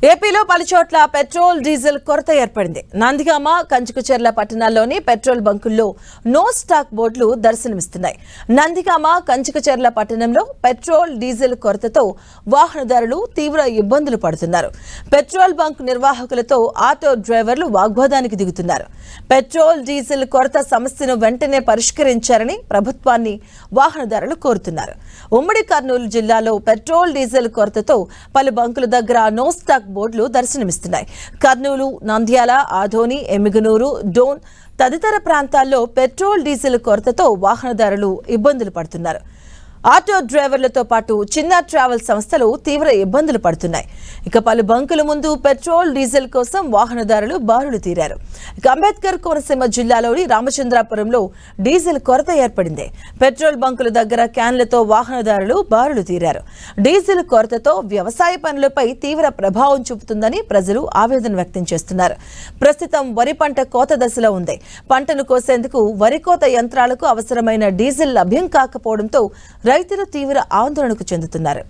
ఏపీలో పలుచోట్ల petrol diesel కొరత ఏర్పడింది. నందిగామ, కంచుకుచెర్ల పట్టణాల్లోని పెట్రోల్ బంకుల్లో నో స్టాక్ బోర్డులు దర్శనమిస్తున్నాయి. నందిగామ, కంచుకుచెర్ల పట్టణంలో పెట్రోల్ డీజిల్ కొరతతో వాహనదారులు తీవ్ర ఇబ్బందులు పడుతున్నారు. పెట్రోల్ బంక్ నిర్వాహకులతో ఆటో డ్రైవర్లు వాగ్వాదానికి దిగుతున్నారు. పెట్రోల్ డీజిల్ కొరత సమస్యను వెంటనే పరిష్కరించారని ప్రభుత్వాన్ని వాహనదారులు కోరుతున్నారు. ఉమ్మడి కర్నూలు జిల్లాలో పెట్రోల్ డీజిల్ కొరతతో పలు బంకుల దగ్గర నో స్టాక్ బోర్డులు దర్శనమిస్తున్నాయి. కర్నూలు, నంద్యాల, ఆదోని, ఎమ్మిగనూరు, డోన్ తదితర ప్రాంతాల్లో పెట్రోల్ డీజిల్ కొరతతో వాహనదారులు ఇబ్బందులు పడుతున్నారు. ఆటో డ్రైవర్లతో పాటు చిన్న ట్రావెల్ సంస్థలు తీవ్ర ఇబ్బందులు పడుతున్నాయి. ఇక పలు బంకుల ముందు పెట్రోల్ డీజిల్ కోసం వాహనదారులు బారులు తీరారు. ఇక అంబేద్కర్ కోనసీమ జిల్లాలోని రామచంద్రాపురంలో డీజిల్ కొరత ఏర్పడింది. పెట్రోల్ బంకుల దగ్గర క్యాన్లతో వాహనదారులు బారులు తీరారు. డీజిల్ కొరతతో వ్యవసాయ పనులపై తీవ్ర ప్రభావం చూపుతుందని ప్రజలు ఆవేదన వ్యక్తం చేస్తున్నారు. ప్రస్తుతం వరి పంట కోత దశలో ఉంది. పంటను కోసేందుకు వరి కోత యంత్రాలకు అవసరమైన డీజిల్ లభ్యం కాకపోవడంతో రైతులు తీవ్ర ఆందోళనకు చెందుతున్నారు.